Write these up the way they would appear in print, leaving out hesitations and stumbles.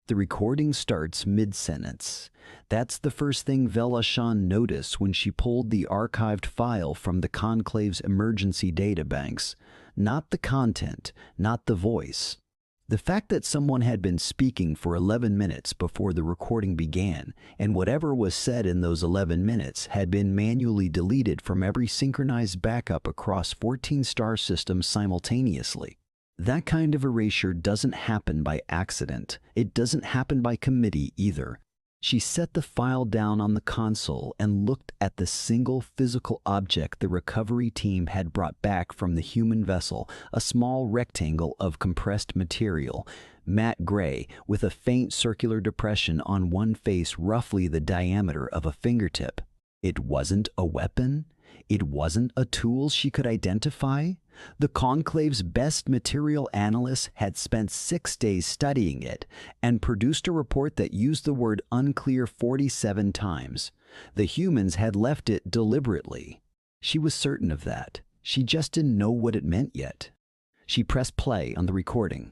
The recording starts mid-sentence. That's the first thing Velashan noticed when she pulled the archived file from the Conclave's emergency databanks. Not the content, not the voice. The fact that someone had been speaking for 11 minutes before the recording began, and whatever was said in those 11 minutes had been manually deleted from every synchronized backup across 14 star systems simultaneously. That kind of erasure doesn't happen by accident. It doesn't happen by committee either. She set the file down on the console and looked at the single physical object the recovery team had brought back from the human vessel, a small rectangle of compressed material, matte gray, with a faint circular depression on one face roughly the diameter of a fingertip. It wasn't a weapon. It wasn't a tool she could identify. The Conclave's best material analysts had spent 6 days studying it and produced a report that used the word unclear 47 times. The humans had left it deliberately. She was certain of that. She just didn't know what it meant yet. She pressed play on the recording.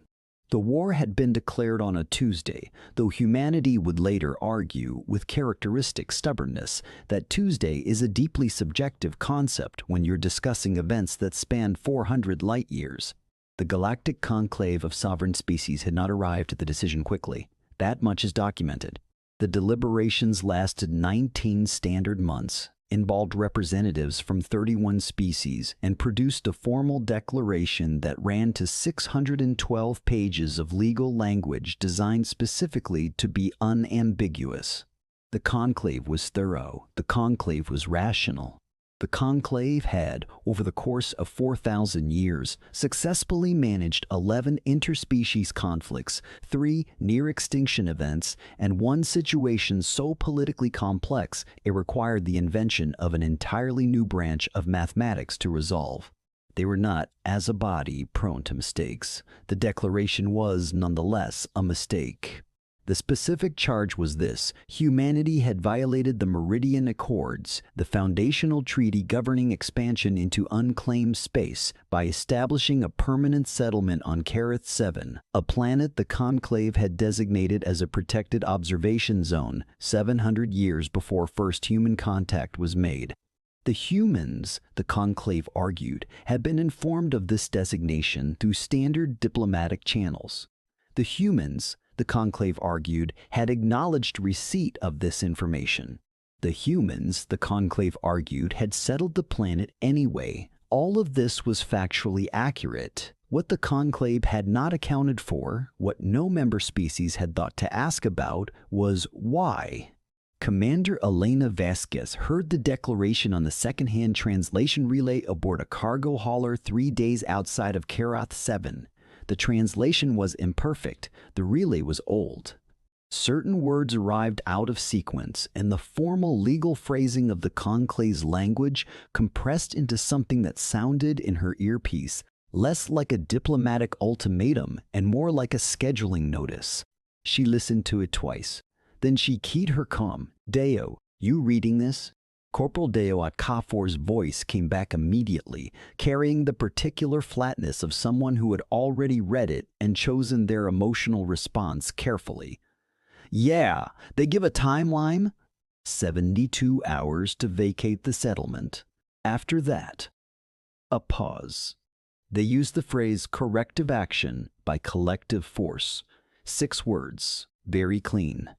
The war had been declared on a Tuesday, though humanity would later argue, with characteristic stubbornness, that Tuesday is a deeply subjective concept when you're discussing events that span 400 light years. The Galactic Conclave of Sovereign Species had not arrived at the decision quickly. That much is documented. The deliberations lasted 19 standard months, involved representatives from 31 species, and produced a formal declaration that ran to 612 pages of legal language designed specifically to be unambiguous. The conclave was thorough. The conclave was rational. The conclave had, over the course of 4,000 years, successfully managed 11 interspecies conflicts, 3 near-extinction events, and 1 situation so politically complex it required the invention of an entirely new branch of mathematics to resolve. They were not, as a body, prone to mistakes. The declaration was, nonetheless, a mistake. The specific charge was this: humanity had violated the Meridian Accords, the foundational treaty governing expansion into unclaimed space, by establishing a permanent settlement on Kareth 7, a planet the Conclave had designated as a protected observation zone 700 years before first human contact was made. The humans, the Conclave argued, had been informed of this designation through standard diplomatic channels. The humans, the Conclave argued, had acknowledged receipt of this information. The humans, the Conclave argued, had settled the planet anyway. All of this was factually accurate. What the Conclave had not accounted for, what no member species had thought to ask about, was why. Commander Elena Vasquez heard the declaration on the second-hand translation relay aboard a cargo hauler 3 days outside of Kareth 7. The translation was imperfect. The relay was old. Certain words arrived out of sequence, and the formal legal phrasing of the Conclave's language compressed into something that sounded in her earpiece less like a diplomatic ultimatum and more like a scheduling notice. She listened to it twice. Then she keyed her comm. "Deo, you reading this?" Corporal Deo Atkafor's voice came back immediately, carrying the particular flatness of someone who had already read it and chosen their emotional response carefully. "Yeah, they give a timeline? 72 hours to vacate the settlement. After that, a pause. They use the phrase corrective action by collective force. 6 words, very clean."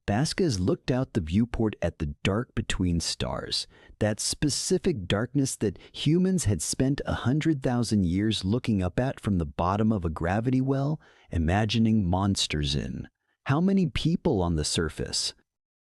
Vasquez looked out the viewport at the dark between stars, that specific darkness that humans had spent 100,000 years looking up at from the bottom of a gravity well, imagining monsters in. How many people on the surface?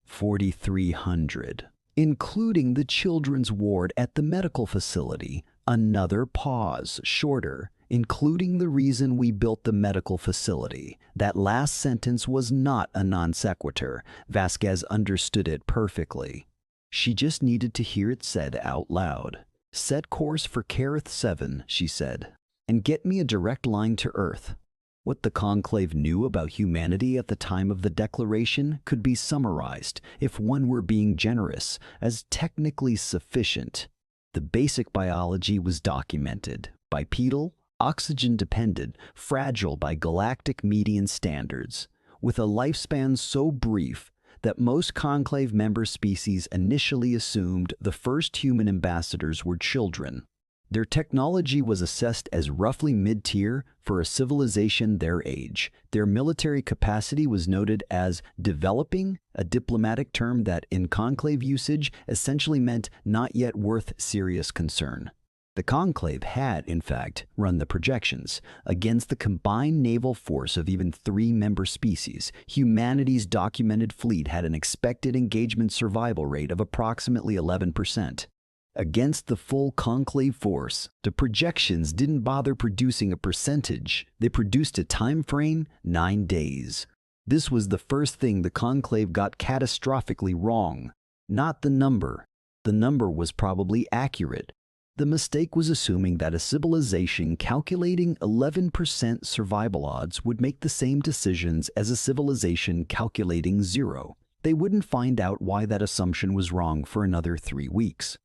4,300, including the children's ward at the medical facility. Another pause, shorter, including the reason we built the medical facility. That last sentence was not a non sequitur. Vasquez understood it perfectly. She just needed to hear it said out loud. "Set course for Kareth 7, she said, "and get me a direct line to Earth." What the Conclave knew about humanity at the time of the declaration could be summarized, if one were being generous, as technically sufficient. The basic biology was documented: bipedal, oxygen-dependent, fragile by galactic median standards. with a lifespan so brief that most conclave member species initially assumed the first human ambassadors were children. Their technology was assessed as roughly mid-tier for a civilization their age. Their military capacity was noted as developing, a diplomatic term that in conclave usage essentially meant not yet worth serious concern. The conclave had, in fact, run the projections. Against the combined naval force of even 3 member species, humanity's documented fleet had an expected engagement survival rate of approximately 11%. Against the full conclave force, the projections didn't bother producing a percentage. They produced a time frame, 9 days. This was the first thing the conclave got catastrophically wrong. Not the number. The number was probably accurate. The mistake was assuming that a civilization calculating 11% survival odds would make the same decisions as a civilization calculating 0. They wouldn't find out why that assumption was wrong for another 3 weeks.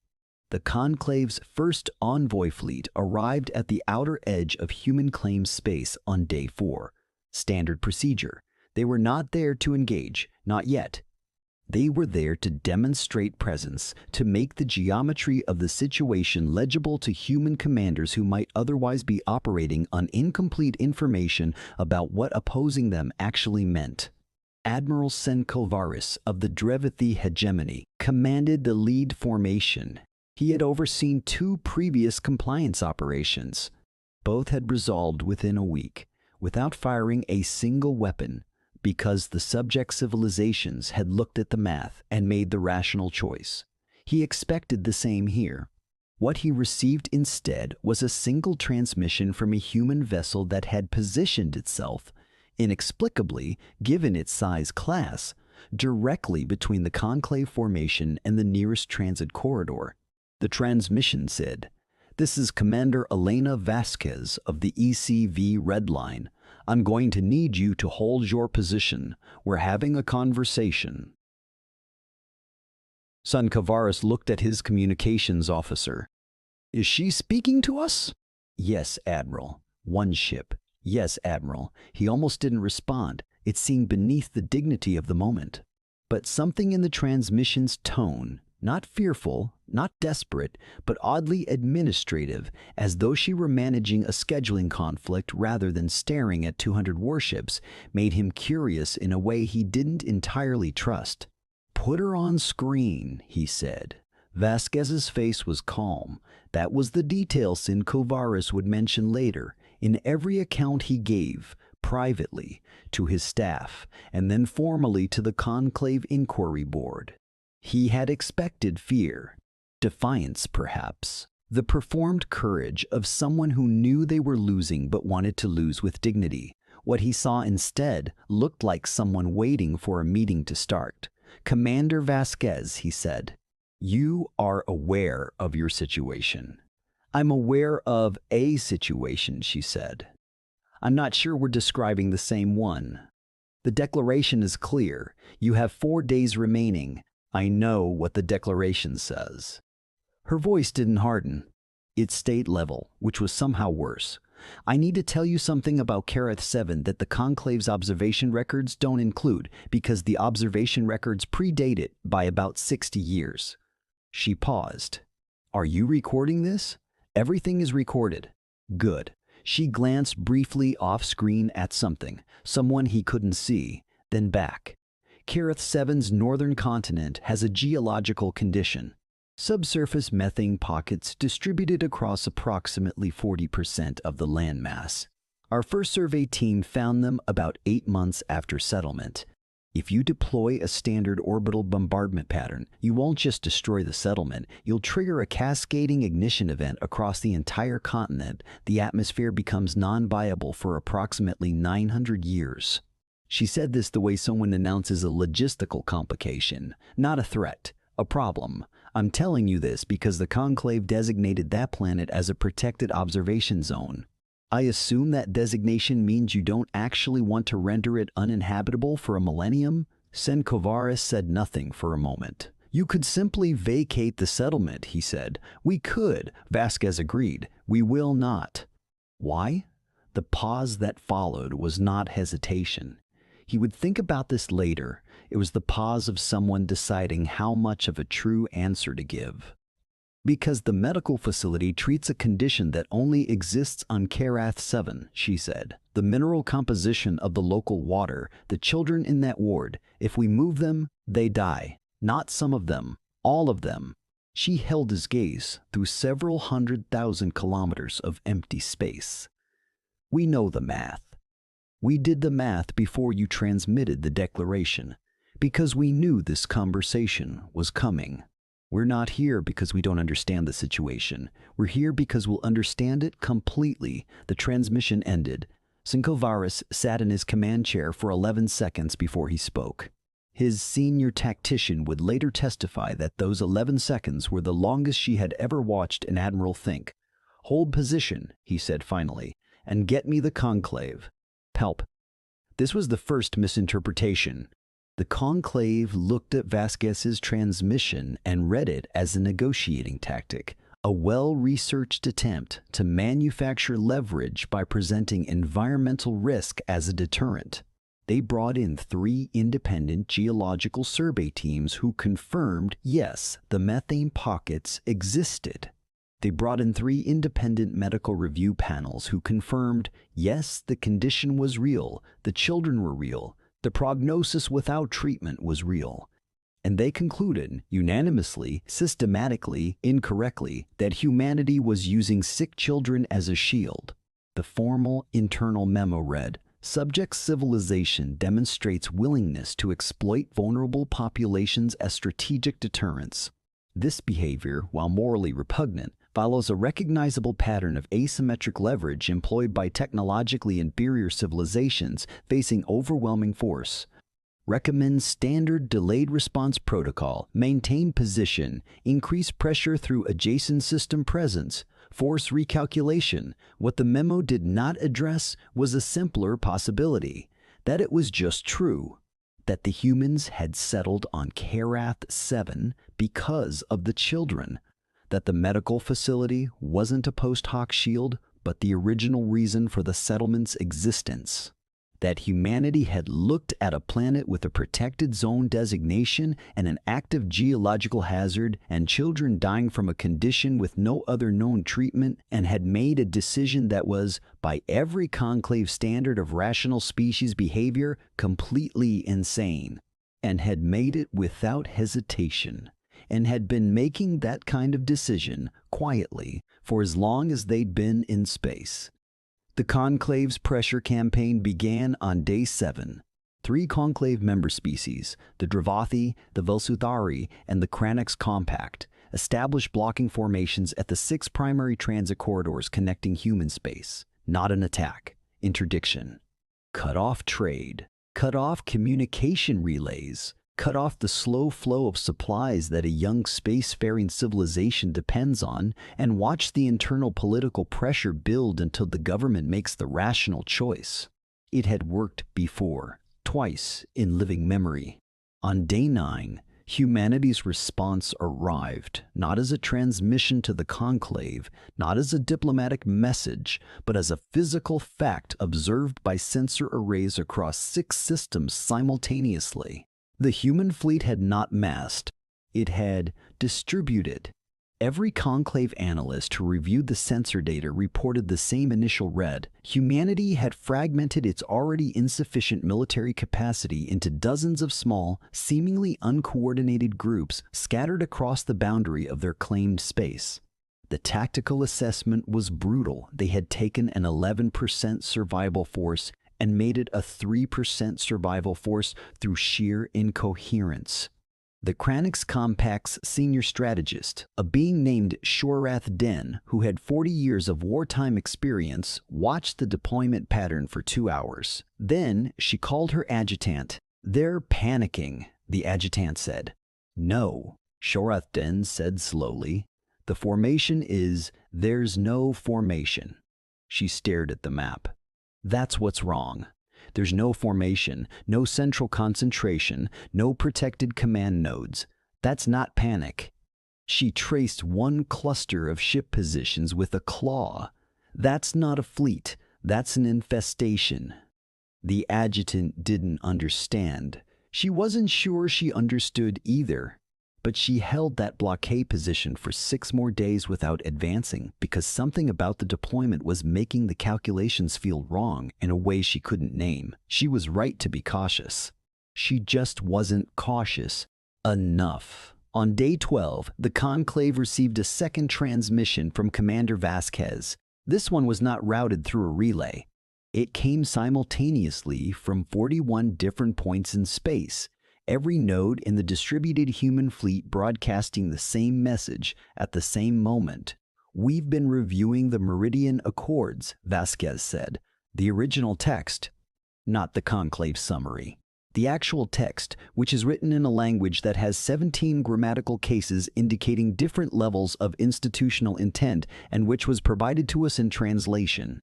The conclave's first envoy fleet arrived at the outer edge of human-claimed space on day 4. Standard procedure. They were not there to engage, not yet. They were there to demonstrate presence, to make the geometry of the situation legible to human commanders who might otherwise be operating on incomplete information about what opposing them actually meant. Admiral Senkovaris of the Drevithi hegemony commanded the lead formation. He had overseen 2 previous compliance operations. Both had resolved within a week, without firing a single weapon, because the subject civilizations had looked at the math and made the rational choice. He expected the same here. What he received instead was a single transmission from a human vessel that had positioned itself, inexplicably, given its size class, directly between the conclave formation and the nearest transit corridor. The transmission said, "This is Commander Elena Vasquez of the ECV Red Line. I'm going to need you to hold your position. We're having a conversation." Senkovaris looked at his communications officer. "Is she speaking to us?" "Yes, Admiral." "One ship." "Yes, Admiral." He almost didn't respond. It seemed beneath the dignity of the moment. But something in the transmission's tone, not fearful, not desperate, but oddly administrative, as though she were managing a scheduling conflict rather than staring at 200 warships, made him curious in a way he didn't entirely trust. "Put her on screen," he said. Vasquez's face was calm. That was the detail Senkovaris would mention later, in every account he gave, privately, to his staff, and then formally to the Conclave Inquiry Board. He had expected fear, defiance perhaps, the performed courage of someone who knew they were losing but wanted to lose with dignity. What he saw instead looked like someone waiting for a meeting to start. "Commander Vasquez," he said, "you are aware of your situation." "I'm aware of a situation," she said. "I'm not sure we're describing the same one." "The declaration is clear. You have 4 days remaining. I know what the declaration says." Her voice didn't harden. It stayed level, which was somehow worse. "I need to tell you something about Kareth 7 that the Conclave's observation records don't include, because the observation records predate it by about 60 years. She paused. "Are you recording this?" "Everything is recorded." "Good." She glanced briefly off-screen at something, someone he couldn't see, then back. Kareth 7's northern continent has a geological condition. Subsurface methane pockets distributed across approximately 40% of the landmass. Our first survey team found them about 8 months after settlement. If you deploy a standard orbital bombardment pattern, you won't just destroy the settlement, you'll trigger a cascading ignition event across the entire continent. The atmosphere becomes non-viable for approximately 900 years. She said this the way someone announces a logistical complication, not a threat, a problem. I'm telling you this because the Conclave designated that planet as a protected observation zone. I assume that designation means you don't actually want to render it uninhabitable for a millennium? Senkovaris said nothing for a moment. "You could simply vacate the settlement," he said. "We could," Vasquez agreed. "We will not." "Why?" The pause that followed was not hesitation. He would think about this later. It was the pause of someone deciding how much of a true answer to give. Because the medical facility treats a condition that only exists on Karath 7, she said. The mineral composition of the local water, the children in that ward, if we move them, they die. Not some of them, all of them. She held his gaze through several 100,000 kilometers of empty space. We know the math. We did the math before you transmitted the declaration, because we knew this conversation was coming. We're not here because we don't understand the situation. We're here because we'll understand it completely. The transmission ended. Sinkovaris sat in his command chair for 11 seconds before he spoke. His senior tactician would later testify that those 11 seconds were the longest she had ever watched an admiral think. "Hold position," he said finally, "and get me the conclave. Help." This was the first misinterpretation. The conclave looked at Vasquez's transmission and read it as a negotiating tactic, a well-researched attempt to manufacture leverage by presenting environmental risk as a deterrent. They brought in 3 independent geological survey teams who confirmed, yes, the methane pockets existed. They brought in 3 independent medical review panels who confirmed, yes, the condition was real, the children were real, the prognosis without treatment was real. And they concluded, unanimously, systematically, incorrectly, that humanity was using sick children as a shield. The formal internal memo read, "Subject civilization demonstrates willingness to exploit vulnerable populations as strategic deterrents. This behavior, while morally repugnant, follows a recognizable pattern of asymmetric leverage employed by technologically inferior civilizations facing overwhelming force. Recommends standard delayed response protocol, maintain position, increase pressure through adjacent system presence, force recalculation." What the memo did not address was a simpler possibility, that it was just true, that the humans had settled on Karath 7 because of the children, that the medical facility wasn't a post hoc shield, but the original reason for the settlement's existence. That humanity had looked at a planet with a protected zone designation and an active geological hazard and children dying from a condition with no other known treatment, and had made a decision that was, by every conclave standard of rational species behavior, completely insane, and had made it without hesitation, and had been making that kind of decision quietly for as long as they'd been in space. The Conclave's pressure campaign began on day 7. 3 Conclave member species, the Dravathi, the Velsuthari, and the Kranix Compact, established blocking formations at the 6 primary transit corridors connecting human space. Not an attack. Interdiction. Cut off trade. Cut off communication relays. Cut off the slow flow of supplies that a young spacefaring civilization depends on, and watch the internal political pressure build until the government makes the rational choice. It had worked before, twice in living memory. On day 9, humanity's response arrived, not as a transmission to the conclave, not as a diplomatic message, but as a physical fact observed by sensor arrays across 6 systems simultaneously. The human fleet had not massed, it had distributed. Every conclave analyst who reviewed the sensor data reported the same initial read. Humanity had fragmented its already insufficient military capacity into dozens of small, seemingly uncoordinated groups scattered across the boundary of their claimed space. The tactical assessment was brutal. They had taken an 11% survival force and made it a 3% survival force through sheer incoherence. The Kranix Compact's senior strategist, a being named Shorath Den, who had 40 years of wartime experience, watched the deployment pattern for 2 hours. Then she called her adjutant. "They're panicking," the adjutant said. "No," Shorath Den said slowly. "The formation is, there's no formation." She stared at the map. "That's what's wrong. There's no formation, no central concentration, no protected command nodes. That's not panic." She traced one cluster of ship positions with a claw. "That's not a fleet. That's an infestation." The adjutant didn't understand. She wasn't sure she understood either. But she held that blockade position for 6 more days without advancing because something about the deployment was making the calculations feel wrong in a way she couldn't name. She was right to be cautious. She just wasn't cautious enough. On day 12, the Conclave received a second transmission from Commander Vasquez. This one was not routed through a relay. It came simultaneously from 41 different points in space, every node in the distributed human fleet broadcasting the same message at the same moment. "We've been reviewing the Meridian Accords," Vasquez said. The original text, not the Conclave summary. The actual text, which is written in a language that has 17 grammatical cases indicating different levels of institutional intent and which was provided to us in translation.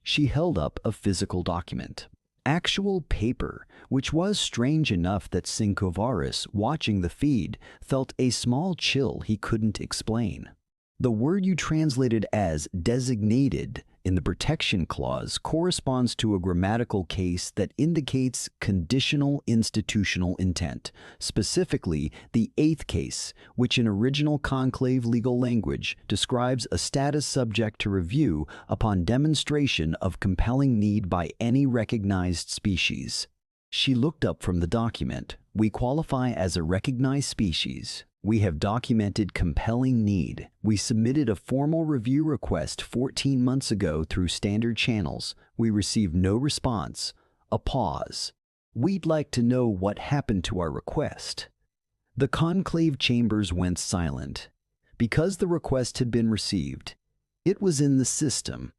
She held up a physical document. Actual paper, which was strange enough that Cincovaris, watching the feed, felt a small chill he couldn't explain. The word you translated as designated in the protection clause corresponds to a grammatical case that indicates conditional institutional intent, specifically the 8th case, which in original Conclave legal language describes a status subject to review upon demonstration of compelling need by any recognized species. She looked up from the document. "We qualify as a recognized species. We have documented compelling need. We submitted a formal review request 14 months ago through standard channels. We received no response." A pause. "We'd like to know what happened to our request." The Conclave chambers went silent. Because the request had been received, it was in the system.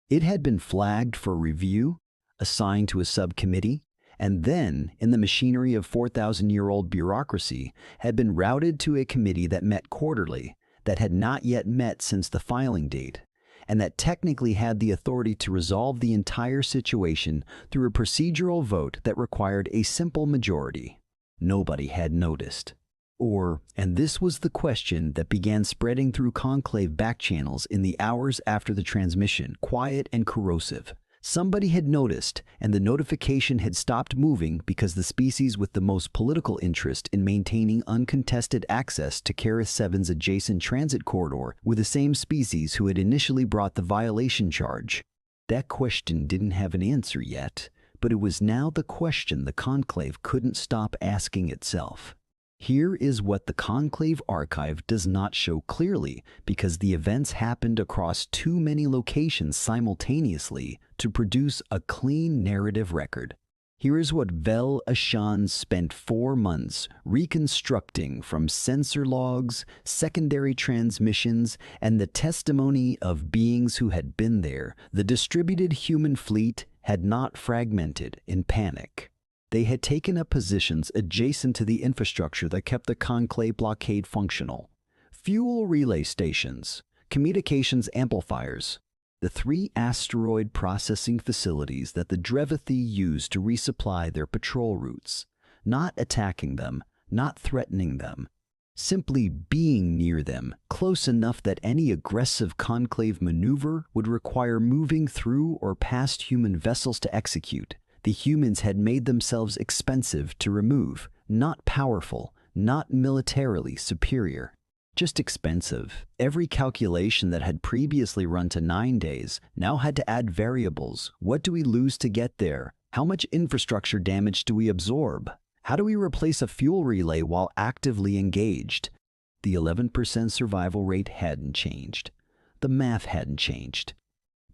It had been flagged for review, assigned to a subcommittee, and then, in the machinery of 4,000-year-old bureaucracy, had been routed to a committee that met quarterly, that had not yet met since the filing date, and that technically had the authority to resolve the entire situation through a procedural vote that required a simple majority. Nobody had noticed. And this was the question that began spreading through Conclave backchannels in the hours after the transmission, quiet and corrosive. Somebody had noticed, and the notification had stopped moving because the species with the most political interest in maintaining uncontested access to Keras 7's adjacent transit corridor were the same species who had initially brought the violation charge. That question didn't have an answer yet, but it was now the question the Conclave couldn't stop asking itself. Here is what the Conclave archive does not show clearly because the events happened across too many locations simultaneously to produce a clean narrative record. Here is what Vel Ashan spent 4 months reconstructing from sensor logs, secondary transmissions, and the testimony of beings who had been there. The distributed human fleet had not fragmented in panic. They had taken up positions adjacent to the infrastructure that kept the Conclave blockade functional. Fuel relay stations, communications amplifiers, the 3 asteroid processing facilities that the Drevathi used to resupply their patrol routes, not attacking them, not threatening them, simply being near them, close enough that any aggressive Conclave maneuver would require moving through or past human vessels to execute. The humans had made themselves expensive to remove, not powerful, not militarily superior, just expensive. Every calculation that had previously run to 9 days now had to add variables. What do we lose to get there? How much infrastructure damage do we absorb? How do we replace a fuel relay while actively engaged? The 11% survival rate hadn't changed. The math hadn't changed.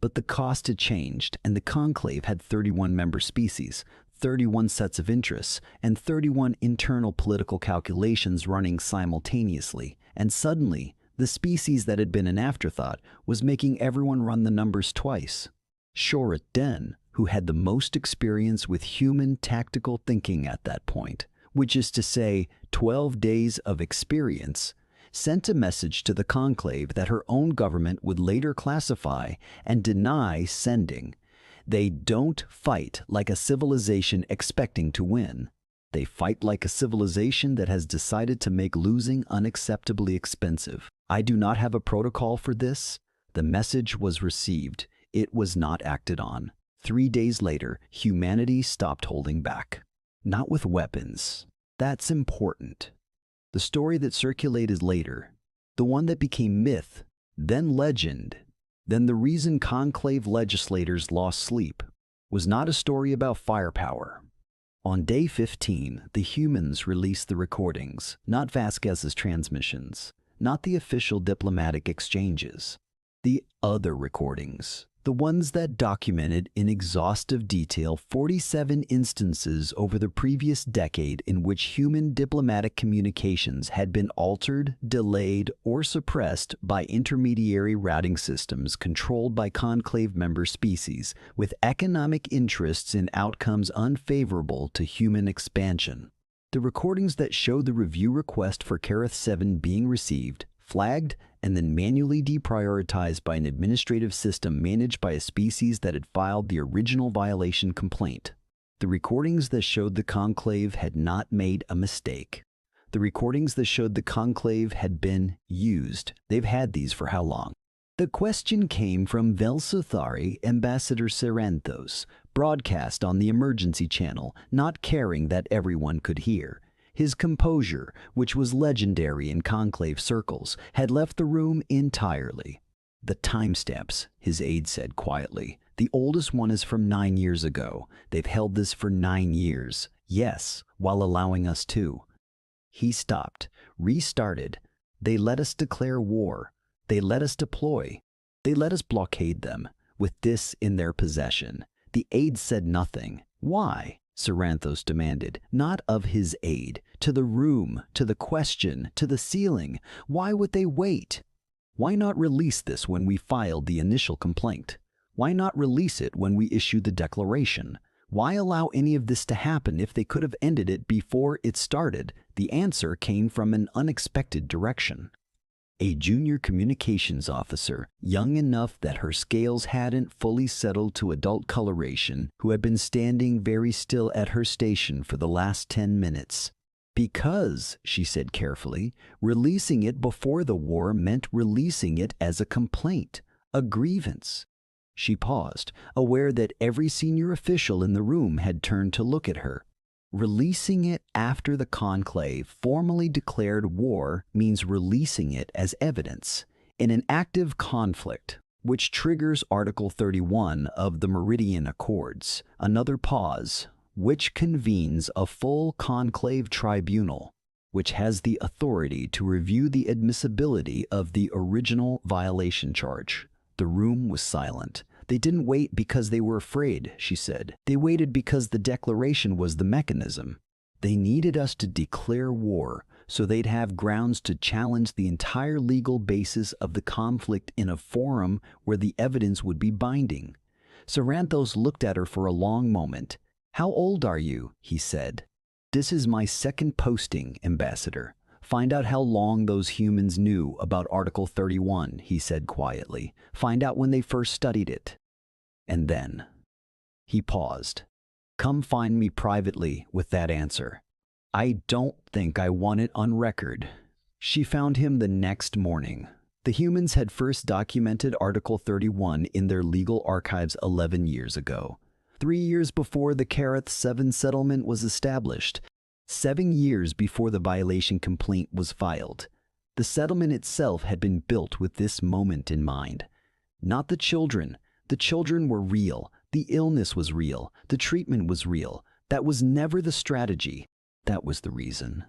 But the cost had changed, and the Conclave had 31 member species, 31 sets of interests, and 31 internal political calculations running simultaneously. And suddenly, the species that had been an afterthought was making everyone run the numbers twice. Shorat Den, who had the most experience with human tactical thinking at that point, which is to say 12 days of experience, sent a message to the Conclave that her own government would later classify and deny sending. They don't fight like a civilization expecting to win. They fight like a civilization that has decided to make losing unacceptably expensive. I do not have a protocol for this. The message was received. It was not acted on. 3 days later, humanity stopped holding back. Not with weapons. That's important. The story that circulated later, the one that became myth, then legend, then the reason conclave legislators lost sleep, was not a story about firepower. On day 15, the humans released the recordings, not Vasquez's transmissions, not the official diplomatic exchanges. The other recordings, the ones that documented in exhaustive detail 47 instances over the previous decade in which human diplomatic communications had been altered, delayed, or suppressed by intermediary routing systems controlled by conclave member species with economic interests in outcomes unfavorable to human expansion. The recordings that show the review request for Kareth 7 being received, flagged, and then manually deprioritized by an administrative system managed by a species that had filed the original violation complaint. The recordings that showed the conclave had not made a mistake. The recordings that showed the conclave had been used. They've had these for how long? The question came from Velsothari Ambassador Seranthos, broadcast on the emergency channel, not caring that everyone could hear. His composure, which was legendary in conclave circles, had left the room entirely. The timestamps, his aide said quietly. The oldest one is from 9 years ago. They've held this for 9 years. Yes, while allowing us to. He stopped, restarted. They let us declare war. They let us deploy. They let us blockade them, with this in their possession. The aide said nothing. Why? Seranthos demanded, not of his aide, to the room, to the question, to the ceiling. Why would they wait? Why not release this when we filed the initial complaint? Why not release it when we issued the declaration? Why allow any of this to happen if they could have ended it before it started? The answer came from an unexpected direction. A junior communications officer, young enough that her scales hadn't fully settled to adult coloration, who had been standing very still at her station for the last 10 minutes. Because, she said carefully, releasing it before the war meant releasing it as a complaint, a grievance. She paused, aware that every senior official in the room had turned to look at her. Releasing it after the conclave formally declared war means releasing it as evidence in an active conflict, which triggers Article 31 of the Meridian Accords, another pause, which convenes a full conclave tribunal, which has the authority to review the admissibility of the original violation charge. The room was silent. They didn't wait because they were afraid, she said. They waited because the declaration was the mechanism. They needed us to declare war so they'd have grounds to challenge the entire legal basis of the conflict in a forum where the evidence would be binding. Seranthos looked at her for a long moment. "How old are you?" he said. "This is my second posting, Ambassador. Find out how long those humans knew about Article 31, he said quietly. Find out when they first studied it. And then." He paused. "Come find me privately with that answer. I don't think I want it on record." She found him the next morning. The humans had first documented Article 31 in their legal archives 11 years ago. 3 years before the Kareth 7 settlement was established. 7 years before the violation complaint was filed. The settlement itself had been built with this moment in mind. Not the children. The children were real. The illness was real. The treatment was real. That was never the strategy. That was the reason.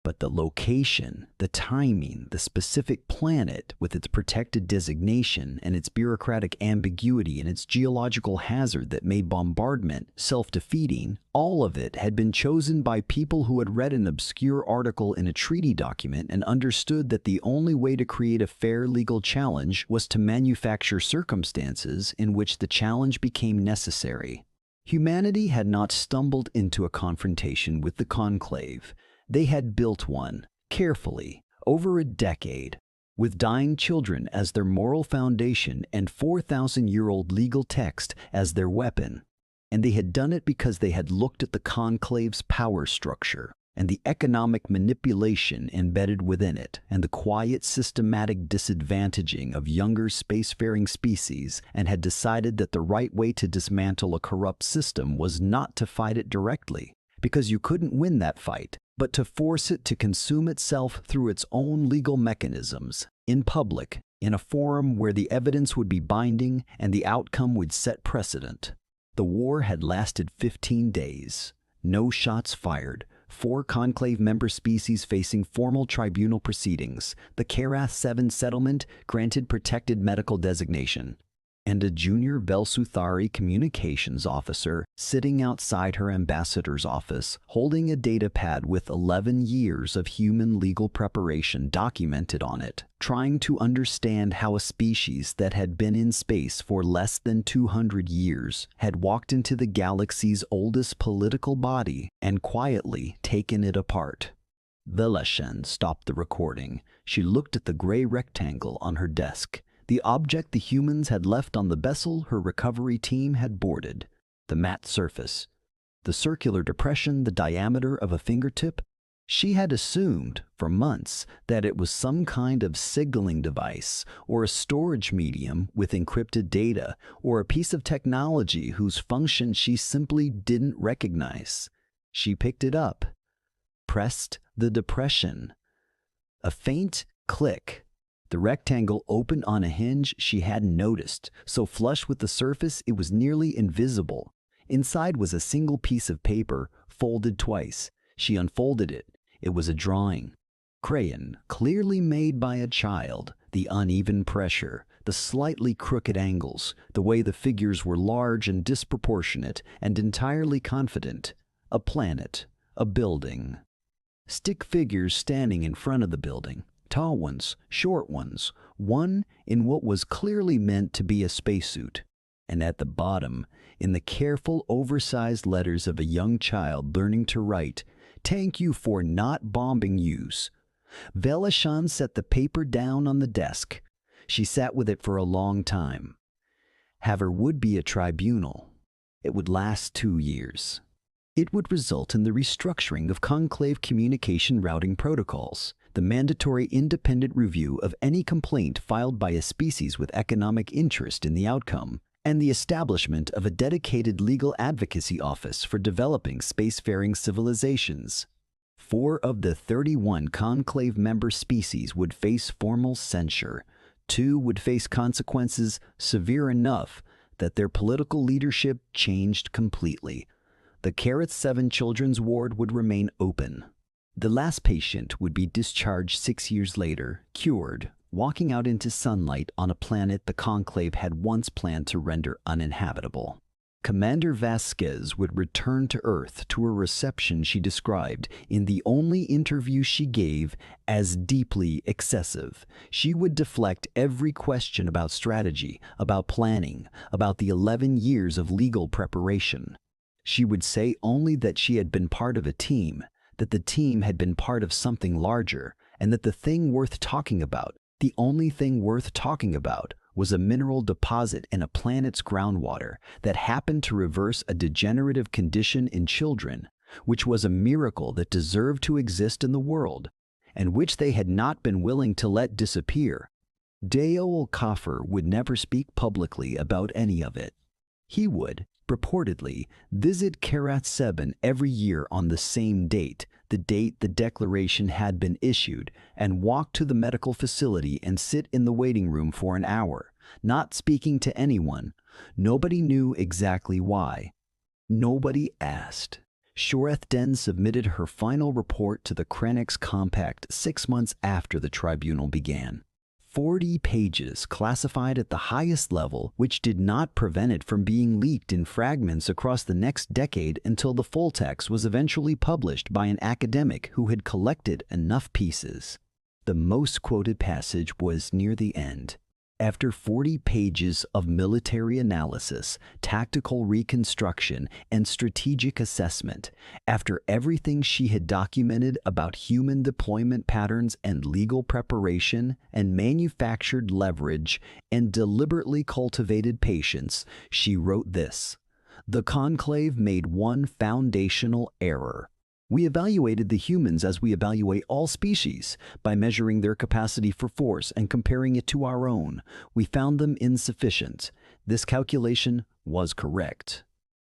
But the location, the timing, the specific planet with its protected designation and its bureaucratic ambiguity and its geological hazard that made bombardment self-defeating, all of it had been chosen by people who had read an obscure article in a treaty document and understood that the only way to create a fair legal challenge was to manufacture circumstances in which the challenge became necessary. Humanity had not stumbled into a confrontation with the conclave. They had built one, carefully, over a decade, with dying children as their moral foundation and 4,000-year-old legal text as their weapon. And they had done it because they had looked at the conclave's power structure and the economic manipulation embedded within it, and the quiet systematic disadvantaging of younger spacefaring species, and had decided that the right way to dismantle a corrupt system was not to fight it directly, because you couldn't win that fight, but to force it to consume itself through its own legal mechanisms, in public, in a forum where the evidence would be binding and the outcome would set precedent. The war had lasted 15 days. No shots fired. 4 Conclave member species facing formal tribunal proceedings. The Karath 7 settlement granted protected medical designation. And a junior Velsuthari communications officer sitting outside her ambassador's office, holding a data pad with 11 years of human legal preparation documented on it, trying to understand how a species that had been in space for less than 200 years had walked into the galaxy's oldest political body and quietly taken it apart. Velashen stopped the recording. She looked at the gray rectangle on her desk. The object the humans had left on the vessel her recovery team had boarded. The matte surface. The circular depression the diameter of a fingertip. She had assumed, for months, that it was some kind of signaling device, or a storage medium with encrypted data, or a piece of technology whose function she simply didn't recognize. She picked it up. Pressed the depression. A faint click. The rectangle opened on a hinge she hadn't noticed, so flush with the surface it was nearly invisible. Inside was a single piece of paper, folded twice. She unfolded it. It was a drawing. Crayon, clearly made by a child. The uneven pressure, the slightly crooked angles, the way the figures were large and disproportionate and entirely confident. A planet, a building. Stick figures standing in front of the building. Tall ones, short ones, one in what was clearly meant to be a spacesuit. And at the bottom, in the careful, oversized letters of a young child learning to write, "Thank you for not bombing yous." Velashan set the paper down on the desk. She sat with it for a long time. Haver would be a tribunal. It would last 2 years. It would result in the restructuring of conclave communication routing protocols, the mandatory independent review of any complaint filed by a species with economic interest in the outcome, and the establishment of a dedicated legal advocacy office for developing spacefaring civilizations. 4 of the 31 conclave member species would face formal censure. 2 would face consequences severe enough that their political leadership changed completely. The Karath 7 Children's Ward would remain open. The last patient would be discharged 6 years later, cured, walking out into sunlight on a planet the Conclave had once planned to render uninhabitable. Commander Vasquez would return to Earth to a reception she described in the only interview she gave as deeply excessive. She would deflect every question about strategy, about planning, about the 11 years of legal preparation. She would say only that she had been part of a team, that the team had been part of something larger, and that the thing worth talking about, the only thing worth talking about, was a mineral deposit in a planet's groundwater that happened to reverse a degenerative condition in children, which was a miracle that deserved to exist in the world, and which they had not been willing to let disappear. Deo Al-Kafir would never speak publicly about any of it. He would, purportedly, visit Karath 7 every year on the same date, the date the declaration had been issued, and walk to the medical facility and sit in the waiting room for an hour, not speaking to anyone. Nobody knew exactly why. Nobody asked. Shoreth Den submitted her final report to the Krenix Compact 6 months after the tribunal began. 40 pages classified at the highest level, which did not prevent it from being leaked in fragments across the next decade until the full text was eventually published by an academic who had collected enough pieces. The most quoted passage was near the end. After 40 pages of military analysis, tactical reconstruction, and strategic assessment, after everything she had documented about human deployment patterns and legal preparation and manufactured leverage and deliberately cultivated patience, she wrote this: "The Conclave made one foundational error. We evaluated the humans as we evaluate all species, by measuring their capacity for force and comparing it to our own. We found them insufficient. This calculation was correct.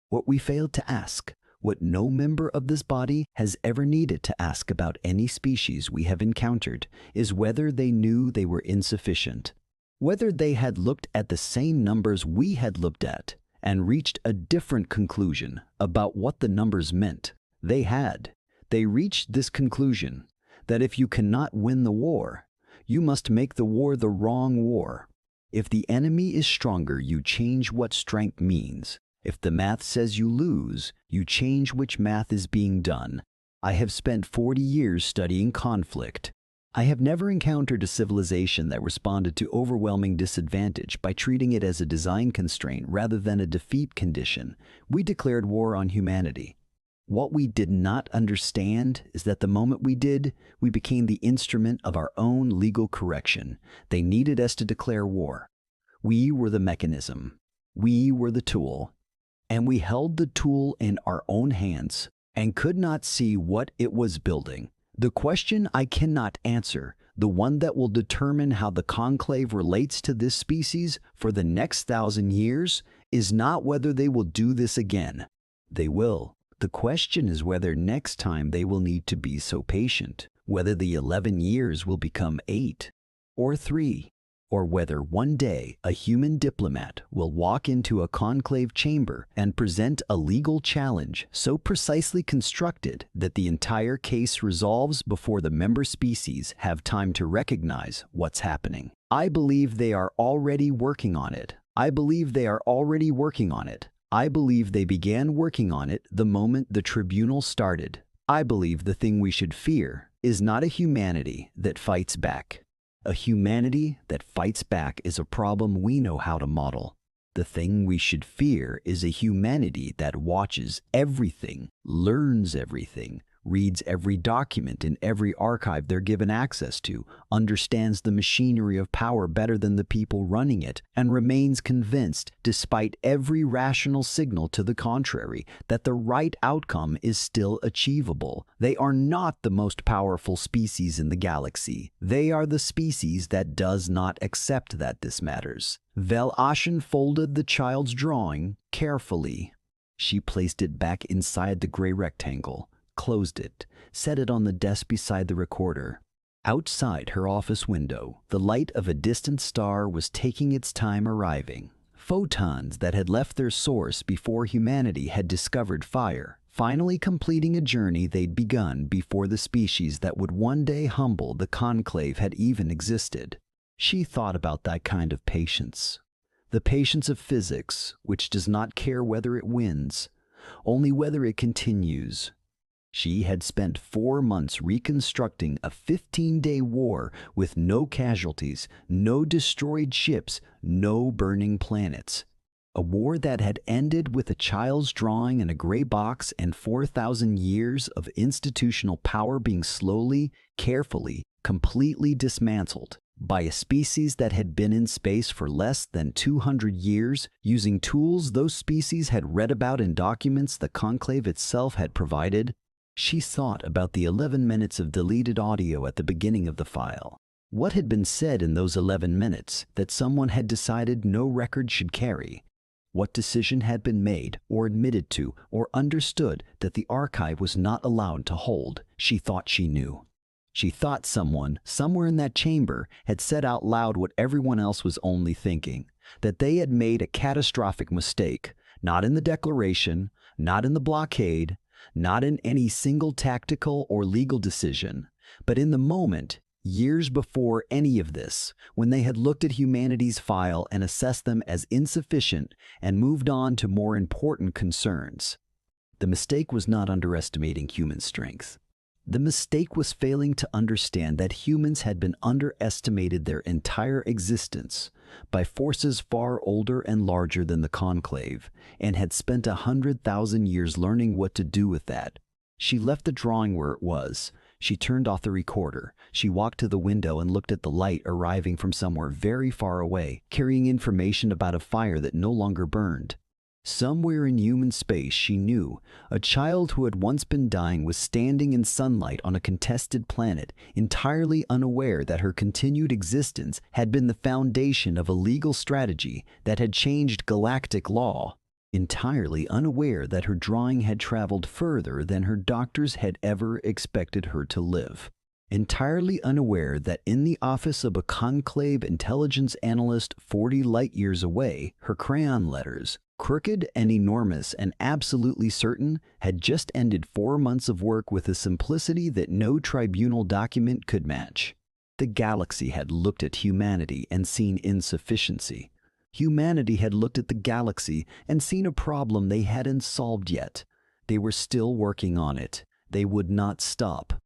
What we failed to ask, what no member of this body has ever needed to ask about any species we have encountered, is whether they knew they were insufficient. Whether they had looked at the same numbers we had looked at and reached a different conclusion about what the numbers meant. They had. They reached this conclusion, that if you cannot win the war, you must make the war the wrong war. If the enemy is stronger, you change what strength means. If the math says you lose, you change which math is being done. I have spent 40 years studying conflict. I have never encountered a civilization that responded to overwhelming disadvantage by treating it as a design constraint rather than a defeat condition. We declared war on humanity. What we did not understand is that the moment we did, we became the instrument of our own legal correction. They needed us to declare war. We were the mechanism. We were the tool. And we held the tool in our own hands and could not see what it was building. The question I cannot answer, the one that will determine how the conclave relates to this species for the next 1,000 years, is not whether they will do this again. They will. The question is whether next time they will need to be so patient, whether the 11 years will become 8 or 3, or whether one day a human diplomat will walk into a conclave chamber and present a legal challenge so precisely constructed that the entire case resolves before the member species have time to recognize what's happening. I believe they are already working on it. I believe they are already working on it. I believe they began working on it the moment the tribunal started. I believe the thing we should fear is not a humanity that fights back. A humanity that fights back is a problem we know how to model. The thing we should fear is a humanity that watches everything, learns everything, reads every document in every archive they're given access to, understands the machinery of power better than the people running it, and remains convinced, despite every rational signal to the contrary, that the right outcome is still achievable. They are not the most powerful species in the galaxy. They are the species that does not accept that this matters. Vel-Ashen folded the child's drawing carefully. She placed it back inside the gray rectangle, closed it, set it on the desk beside the recorder. Outside her office window, the light of a distant star was taking its time arriving. Photons that had left their source before humanity had discovered fire, finally completing a journey they'd begun before the species that would one day humble the conclave had even existed. She thought about that kind of patience. The patience of physics, which does not care whether it wins, only whether it continues. She had spent 4 months reconstructing a 15-day war with no casualties, no destroyed ships, no burning planets. A war that had ended with a child's drawing in a gray box and 4,000 years of institutional power being slowly, carefully, completely dismantled by a species that had been in space for less than 200 years, using tools those species had read about in documents the conclave itself had provided. She thought about the 11 minutes of deleted audio at the beginning of the file. What had been said in those 11 minutes that someone had decided no record should carry? What decision had been made or admitted to or understood that the archive was not allowed to hold? She thought she knew. She thought someone, somewhere in that chamber, had said out loud what everyone else was only thinking, that they had made a catastrophic mistake, not in the declaration, not in the blockade, not in any single tactical or legal decision, but in the moment, years before any of this, when they had looked at humanity's file and assessed them as insufficient and moved on to more important concerns. The mistake was not underestimating human strength. The mistake was failing to understand that humans had been underestimated their entire existence by forces far older and larger than the conclave, and had spent 100,000 years learning what to do with that. She left the drawing where it was. She turned off the recorder. She walked to the window and looked at the light arriving from somewhere very far away, carrying information about a fire that no longer burned. Somewhere in human space, she knew, a child who had once been dying was standing in sunlight on a contested planet, entirely unaware that her continued existence had been the foundation of a legal strategy that had changed galactic law, entirely unaware that her drawing had traveled further than her doctors had ever expected her to live. Entirely unaware that in the office of a conclave intelligence analyst 40 light-years away, her crayon letters, crooked and enormous and absolutely certain, had just ended 4 months of work with a simplicity that no tribunal document could match. The galaxy had looked at humanity and seen insufficiency. Humanity had looked at the galaxy and seen a problem they hadn't solved yet. They were still working on it. They would not stop.